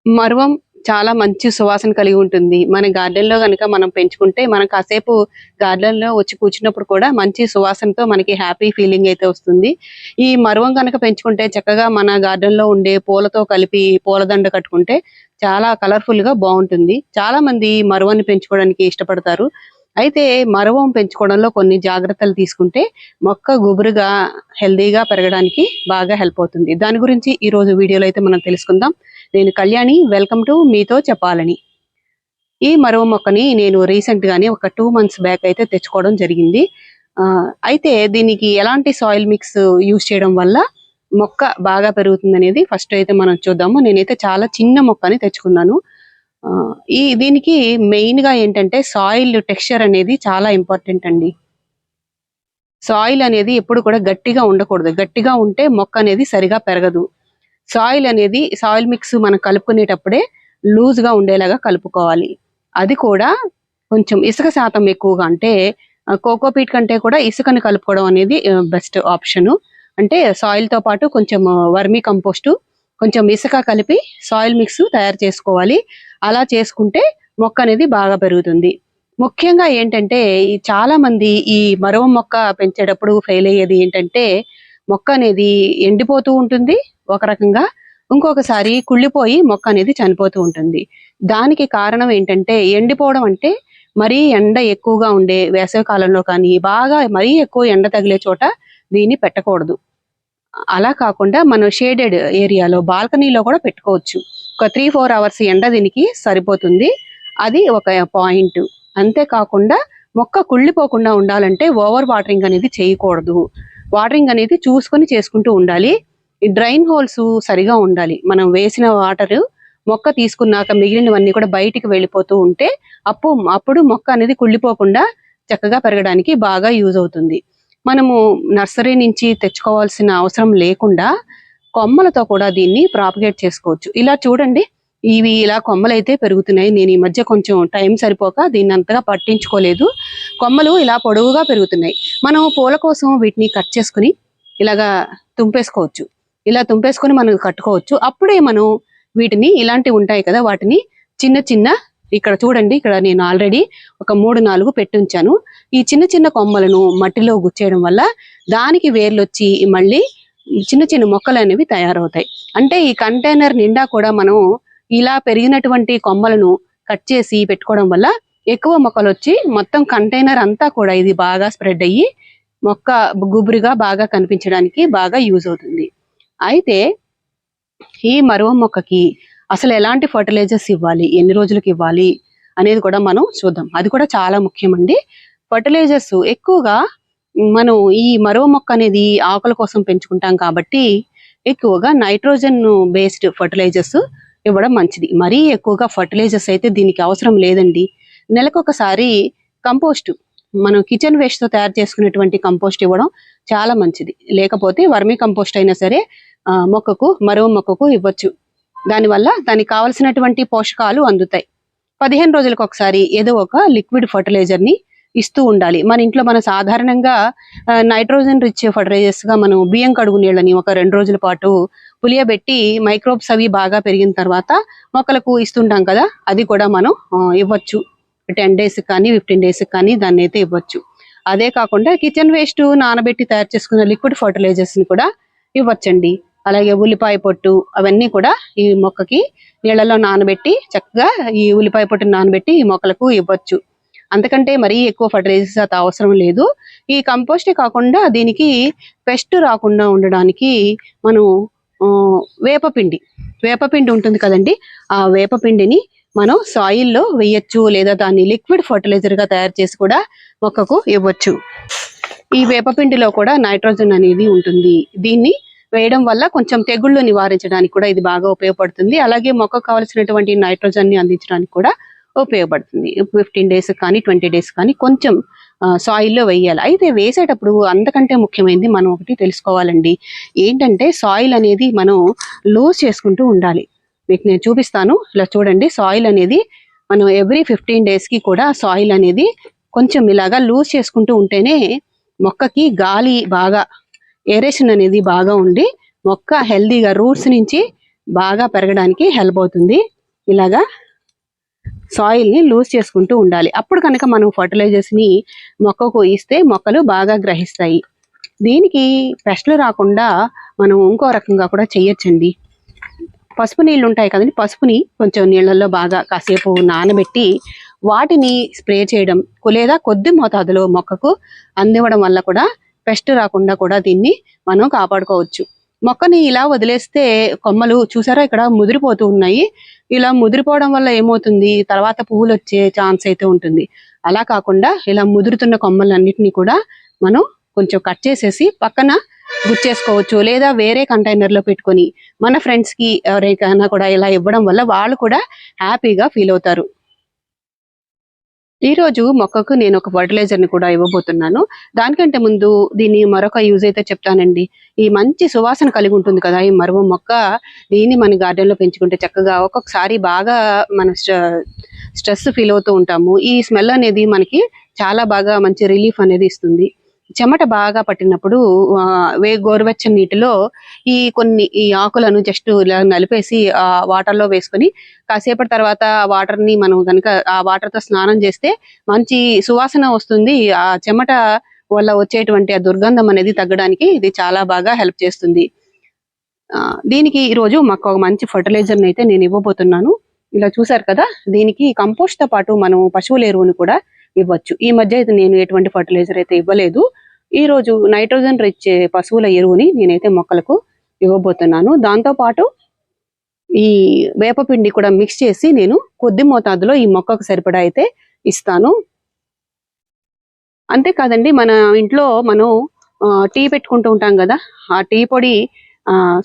మరువం చాలా మంచి సువాసన కలిగి ఉంటుంది. మన గార్డెన్‌లో గనుక మనం పెంచుకుంటే, మనం కాసేపు గార్డెన్‌లో వచ్చి కూర్చున్నప్పుడు కూడా మంచి సువాసనతో మనకి హ్యాపీ ఫీలింగ్ అయితే వస్తుంది. ఈ మరువం గనక పెంచుకుంటే చక్కగా మన గార్డెన్‌లో ఉండే పూలతో కలిపి పూలదండ కట్టుకుంటే చాలా కలర్‌ఫుల్‌గా బావుంటుంది. చాలామంది మరువాన్ని పెంచుకోవడానికి ఇష్టపడతారు. అయితే మరువం పెంచుకోవడంలో కొన్ని జాగ్రత్తలు తీసుకుంటే మొక్క గుబురుగా, హెల్తీగా పెరగడానికి బాగా హెల్ప్ అవుతుంది. దాని గురించి ఈరోజు వీడియోలో అయితే మనం తెలుసుకుందాం. నేను కళ్యాణి. వెల్కమ్ టు మీతో చెప్పాలని. ఈ మరువ మొక్కని నేను రీసెంట్ గానే ఒక 2 మంత్స్ బ్యాక్ అయితే తెచ్చుకోవడం జరిగింది. అయితే దీనికి ఎలాంటి సాయిల్ మిక్స్ యూజ్ చేయడం వల్ల మొక్క బాగా పెరుగుతుందనేది ఫస్ట్ అయితే మనం చూద్దాము. నేనైతే చాలా చిన్న మొక్కని తెచ్చుకున్నాను. దీనికి మెయిన్ గా ఏంటంటే సాయిల్ టెక్స్చర్ అనేది చాలా ఇంపార్టెంట్ అండి. సాయిల్ అనేది ఎప్పుడు కూడా గట్టిగా ఉండకూడదు. గట్టిగా ఉంటే మొక్క అనేది సరిగా పెరగదు. సాయిల్ మిక్స్ మనం కలుపుకునేటప్పుడే లూజ్ గా ఉండేలాగా కలుపుకోవాలి. అది కూడా కొంచెం ఇసుక శాతం ఎక్కువగా, అంటే కోకోపీట్ కంటే కూడా ఇసుకని కలుపుకోవడం అనేది బెస్ట్ ఆప్షన్. అంటే సాయిల్ తో పాటు కొంచెం వర్మీ కంపోస్ట్, కొంచెం ఇసుక కలిపి సాయిల్ మిక్స్ తయారు చేసుకోవాలి. అలా చేసుకుంటే మొక్క అనేది బాగా పెరుగుతుంది. ముఖ్యంగా ఏంటంటే చాలా మంది ఈ మరవ మొక్క పెంచేటప్పుడు ఫెయిల్ అయ్యేది ఏంటంటే, మొక్క అనేది ఎండిపోతూ ఉంటుంది ఒక రకంగా, ఇంకొకసారి కుళ్ళిపోయి మొక్క అనేది చనిపోతూ ఉంటుంది. దానికి కారణం ఏంటంటే, ఎండిపోవడం అంటే మరీ ఎండ ఎక్కువగా ఉండే వేసవి కాలంలో కానీ, బాగా మరీ ఎక్కువ ఎండ తగిలే చోట దీన్ని పెట్టకూడదు. అలా కాకుండా మనం షేడెడ్ ఏరియాలో, బాల్కనీలో కూడా పెట్టుకోవచ్చు. ఒక 3-4 అవర్స్ ఎండ దీనికి సరిపోతుంది. అది ఒక పాయింట్. అంతేకాకుండా మొక్క కుళ్ళిపోకుండా ఉండాలంటే ఓవర్ వాటరింగ్ అనేది చేయకూడదు. వాటరింగ్ అనేది చూసుకొని చేసుకుంటూ ఉండాలి. ఈ డ్రైన్ హోల్స్ సరిగా ఉండాలి. మనం వేసిన వాటర్ మొక్క తీసుకున్నాక మిగిలినవన్నీ కూడా బయటికి వెళ్ళిపోతూ ఉంటే అప్పుడు మొక్క అనేది కుళ్ళిపోకుండా చక్కగా పెరగడానికి బాగా యూజ్ అవుతుంది. మనము నర్సరీ నుంచి తెచ్చుకోవాల్సిన అవసరం లేకుండా కొమ్మలతో కూడా దీన్ని ప్రాపగేట్ చేసుకోవచ్చు. ఇలా చూడండి, ఇవి ఇలా కొమ్మలైతే పెరుగుతున్నాయి. నేను ఈ మధ్య కొంచెం టైం సరిపోక దీన్ని అంతగా పట్టించుకోలేదు. కొమ్మలు ఇలా పొడవుగా పెరుగుతున్నాయి. మనం పూల కోసం వీటిని కట్ చేసుకుని ఇలాగా తుంపేసుకోవచ్చు. ఇలా తుంపేసుకొని మనం కట్టుకోవచ్చు. అప్పుడే మనం వీటిని, ఇలాంటివి ఉంటాయి కదా, వాటిని చిన్న చిన్న, ఇక్కడ చూడండి, ఇక్కడ నేను ఆల్రెడీ ఒక 3-4 పెట్టి ఉంచాను. ఈ చిన్న చిన్న కొమ్మలను మట్టిలో గుచ్చేయడం వల్ల దానికి వేర్లు వచ్చి మళ్ళీ చిన్న చిన్న మొక్కలు అనేవి తయారవుతాయి. అంటే ఈ కంటైనర్ నిండా కూడా మనం ఇలా పెరిగినటువంటి కొమ్మలను కట్ చేసి పెట్టుకోవడం వల్ల ఎక్కువ మొక్కలు వచ్చి మొత్తం కంటైనర్ అంతా కూడా ఇది బాగా స్ప్రెడ్ అయ్యి మొక్క గుబురుగా బాగా కనిపించడానికి బాగా యూజ్ అవుతుంది. అయితే ఈ మరువ మొక్కకి అసలు ఎలాంటి ఫర్టిలైజర్స్ ఇవ్వాలి, ఎన్ని రోజులకు ఇవ్వాలి అనేది కూడా మనం చూద్దాం. అది కూడా చాలా ముఖ్యమండి. ఫర్టిలైజర్స్ ఎక్కువగా మనం ఈ మరువ మొక్క అనేది ఆకుల కోసం పెంచుకుంటాం కాబట్టి ఎక్కువగా నైట్రోజన్ బేస్డ్ ఫర్టిలైజర్స్ ఇవ్వడం మంచిది. మరీ ఎక్కువగా ఫర్టిలైజర్స్ అయితే దీనికి అవసరం లేదండి. నెలకొకసారి కంపోస్ట్, మనం కిచెన్ వేస్ట్ తో తయారు చేసుకునేటువంటి కంపోస్ట్ ఇవ్వడం చాలా మంచిది. లేకపోతే వర్మీ కంపోస్ట్ అయినా సరే మరువ మొక్కకు ఇవ్వచ్చు. దానివల్ల దానికి కావలసినటువంటి పోషకాలు అందుతాయి. 15 రోజులకు ఒకసారి ఏదో ఒక లిక్విడ్ ఫర్టిలైజర్ ని ఇస్తూ ఉండాలి. మన ఇంట్లో మనం సాధారణంగా నైట్రోజన్ రిచ్ ఫర్టిలైజర్స్ గా మనం బియ్యం కడుగు నీళ్ళని ఒక 2 రోజుల పాటు పులియబెట్టి మైక్రోబ్స్ అవి బాగా పెరిగిన తర్వాత మొక్కలకు ఇస్తుంటాం కదా, అది కూడా మనం ఇవ్వచ్చు. 10 డేస్ కానీ 15 డేస్ కానీ దాన్ని అయితే ఇవ్వచ్చు. అదే కాకుండా కిచెన్ వేస్ట్ నానబెట్టి తయారు చేసుకున్న లిక్విడ్ ఫర్టిలైజర్స్ ని కూడా ఇవ్వచ్చండి. అలాగే ఉల్లిపాయ పొట్టు అవన్నీ కూడా ఈ మొక్కకి నీళ్ళలో నానబెట్టి చక్కగా ఈ ఉల్లిపాయ పొట్టును నానబెట్టి ఈ మొక్కలకు ఇవ్వచ్చు. అంతకంటే మరీ ఎక్కువ ఫర్టిలైజర్స్ అయితే అవసరం లేదు. ఈ కంపోస్టే కాకుండా దీనికి పెస్ట్ రాకుండా ఉండడానికి మనం వేపపిండి ఉంటుంది కదండి, ఆ వేపపిండిని మనం సాయిల్లో వేయచ్చు, లేదా దాన్ని లిక్విడ్ ఫర్టిలైజర్ గా తయారు చేసి కూడా మొక్కకు ఇవ్వచ్చు. ఈ వేపపిండిలో కూడా నైట్రోజన్ అనేది ఉంటుంది. దీన్ని వేయడం వల్ల కొంచెం తెగుళ్ళు నివారించడానికి కూడా ఇది బాగా ఉపయోగపడుతుంది. అలాగే మొక్కకు కావాల్సినటువంటి నైట్రోజన్ ని అందించడానికి కూడా ఉపయోగపడుతుంది. 15 డేస్ కానీ 20 డేస్ కానీ కొంచెం సాయిల్లో వేయాలి. అయితే వేసేటప్పుడు అంతకంటే ముఖ్యమైనది మనం ఒకటి తెలుసుకోవాలండి. ఏంటంటే సాయిల్ అనేది మనం లూజ్ చేసుకుంటూ ఉండాలి. మీకు నేను చూపిస్తాను. ఇలా చూడండి, సాయిల్ అనేది మనం ఎవ్రీ 15 డేస్ కి కూడా సాయిల్ అనేది కొంచెం ఇలాగా లూజ్ చేసుకుంటూ ఉంటేనే మొక్కకి గాలి బాగా, ఏరేషన్ అనేది బాగా ఉండి మొక్క హెల్దీగా రూట్స్ నుంచి బాగా పెరగడానికి హెల్ప్ అవుతుంది. ఇలాగా సాయిల్ని లూజ్ చేసుకుంటూ ఉండాలి. అప్పుడు కనుక మనం ఫర్టిలైజర్స్ని మొక్కకు ఇస్తే మొక్కలు బాగా గ్రహిస్తాయి. దీనికి పెస్ట్లు రాకుండా మనం ఇంకో రకంగా కూడా చేయొచ్చండి. పసుపు నీళ్ళు ఉంటాయి కదండి, పసుపుని కొంచెం నీళ్ళల్లో బాగా కాసేపు నానబెట్టి వాటిని స్ప్రే చేయడం లేదా కొద్ది మోతాదులో మొక్కకు అందివ్వడం వల్ల కూడా పెస్ట్ రాకుండా కూడా దీన్ని మనం కాపాడుకోవచ్చు. మొక్కని ఇలా వదిలేస్తే కొమ్మలు చూసారా ఇక్కడ ముదిరిపోతూ ఉన్నాయి. ఇలా ముదిరిపోవడం వల్ల ఏమవుతుంది, తర్వాత పువ్వులు వచ్చే ఛాన్స్ అయితే ఉంటుంది. అలా కాకుండా ఇలా ముదురుతున్న కొమ్మలన్నిటినీ కూడా మనం కొంచెం కట్ చేసేసి పక్కన గుచ్చేసుకోవచ్చు, లేదా వేరే కంటైనర్ లో పెట్టుకొని మన ఫ్రెండ్స్ కి ఎవరికైనా కూడా ఇలా ఇవ్వడం వల్ల వాళ్ళు కూడా హ్యాపీగా ఫీల్ అవుతారు. ఈ రోజు మొక్కకు నేను ఒక ఫర్టిలైజర్ ని కూడా ఇవ్వబోతున్నాను. దానికంటే ముందు దీన్ని మరొక యూజ్ అయితే చెప్తానండి. ఈ మంచి సువాసన కలిగి ఉంటుంది కదా ఈ మరువ మొక్క, దీన్ని మన గార్డెన్ లో పెంచుకుంటే చక్కగా ఒక్కొక్కసారి బాగా మన స్ట్రెస్ ఫీల్ అవుతూ ఉంటాము. ఈ స్మెల్ అనేది మనకి చాలా బాగా మంచి రిలీఫ్ అనేది ఇస్తుంది. చెమట బాగా పట్టినప్పుడు గోరువెచ్చని నీటిలో ఈ ఆకులను జస్ట్ ఇలా నలిపేసి ఆ వాటర్ లో వేసుకొని కాసేపటి తర్వాత వాటర్ ని మనం కనుక ఆ వాటర్ తో స్నానం చేస్తే మంచి సువాసన వస్తుంది. ఆ చెమట వల్ల వచ్చేటువంటి ఆ దుర్గంధం అనేది తగ్గడానికి ఇది చాలా బాగా హెల్ప్ చేస్తుంది. దీనికి ఈ రోజు మాకు ఒక మంచి ఫర్టిలైజర్ అయితే నేను ఇవ్వబోతున్నాను. ఇలా చూసారు కదా, దీనికి కంపోస్ట్ తో పాటు మనం పశువుల ఎరువుని కూడా ఇవ్వచ్చు. ఈ మధ్య అయితే నేను ఎటువంటి ఫర్టిలైజర్ అయితే ఇవ్వలేదు. ఈ రోజు నైట్రోజన్ రిచ్ పశువుల ఎరువుని నేనైతే మొక్కలకు ఇవ్వబోతున్నాను. దాంతో పాటు ఈ వేపపిండి కూడా మిక్స్ చేసి నేను కొద్ది మోతాదులో ఈ మొక్కకు సరిపడా అయితే ఇస్తాను. అంతేకాదండి, మన ఇంట్లో మనం టీ పెట్టుకుంటూ ఉంటాం కదా, ఆ టీ పొడి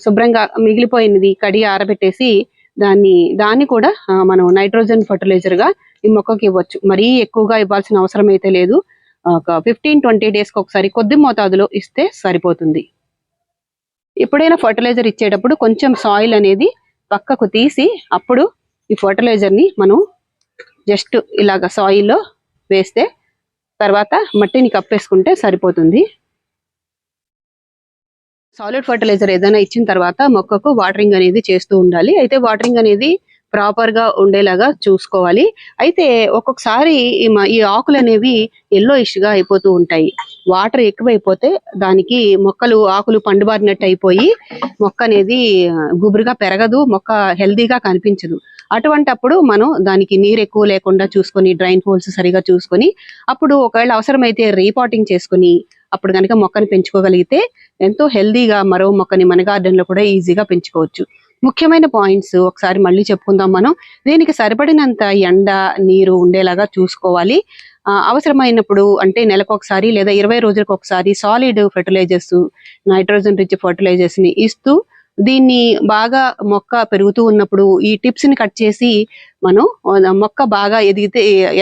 శుభ్రంగా మిగిలిపోయినది కడి ఆరబెట్టేసి దాన్ని కూడా మనం నైట్రోజన్ ఫర్టిలైజర్ గా ఈ మొక్కకి ఇవ్వచ్చు. మరీ ఎక్కువగా ఇవ్వాల్సిన అవసరం అయితే లేదు. ఒక 15-20 డేస్కి ఒకసారి కొద్ది మోతాదులో ఇస్తే సరిపోతుంది. ఎప్పుడైనా ఫర్టిలైజర్ ఇచ్చేటప్పుడు కొంచెం సాయిల్ అనేది పక్కకు తీసి అప్పుడు ఈ ఫర్టిలైజర్ ని మనం జస్ట్ ఇలాగ సాయిల్లో వేస్తే తర్వాత మట్టిని కప్పేసుకుంటే సరిపోతుంది. సాలిడ్ ఫర్టిలైజర్ ఏదైనా ఇచ్చిన తర్వాత మొక్కకు వాటరింగ్ అనేది చేస్తూ ఉండాలి. అయితే వాటరింగ్ అనేది ప్రాపర్ గా ఉండేలాగా చూసుకోవాలి. అయితే ఒక్కొక్కసారి ఈ ఆకులు అనేవి ఎల్లోయిష్ గా అయిపోతూ ఉంటాయి. వాటర్ ఎక్కువైపోతే దానికి ఆకులు పండుబారినట్టు అయిపోయి మొక్క అనేది గుబురుగా పెరగదు, మొక్క హెల్దీగా కనిపించదు. అటువంటప్పుడు మనం దానికి నీరు ఎక్కువ లేకుండా చూసుకొని డ్రైన్ హోల్స్ సరిగా చూసుకొని అప్పుడు ఒకవేళ అవసరమైతే రీపాటింగ్ చేసుకుని అప్పుడు కనుక మొక్కని పెంచుకోగలిగితే ఎంతో హెల్దీగా మరో మొక్కని మన గార్డెన్ లో కూడా ఈజీగా పెంచుకోవచ్చు. ముఖ్యమైన పాయింట్స్ ఒకసారి మళ్ళీ చెప్పుకుందాం మనం. దీనికి సరిపడినంత ఎండ నీరు ఉండేలాగా చూసుకోవాలి. అవసరమైనప్పుడు అంటే నెలకు ఒకసారి లేదా 20 రోజులకు ఒకసారి solid fertilizers, nitrogen rich fertilizers ని ఇస్తూ దీన్ని బాగా మొక్క పెరుగుతూ ఉన్నప్పుడు ఈ టిప్స్ ని కట్ చేసి మనం మొక్క బాగా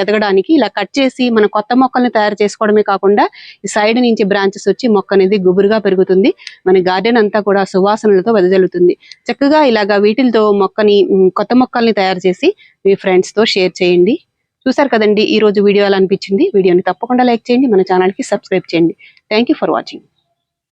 ఎదగడానికి ఇలా కట్ చేసి మన కొత్త మొక్కల్ని తయారు చేసుకోవడమే కాకుండా ఈ సైడ్ నుంచి బ్రాంచెస్ వచ్చి మొక్క అనేది గుబురుగా పెరుగుతుంది. మన గార్డెన్ అంతా కూడా సువాసనలతో వెదజల్లుతుంది. చక్కగా ఇలాగా వీటితో కొత్త మొక్కల్ని తయారు చేసి మీ ఫ్రెండ్స్ తో షేర్ చేయండి. చూసారు కదండి ఈ రోజు వీడియో ఎలా అనిపించింది? వీడియోని తప్పకుండా లైక్ చేయండి, మన ఛానల్ కి సబ్స్క్రైబ్ చేయండి. Thank you for watching.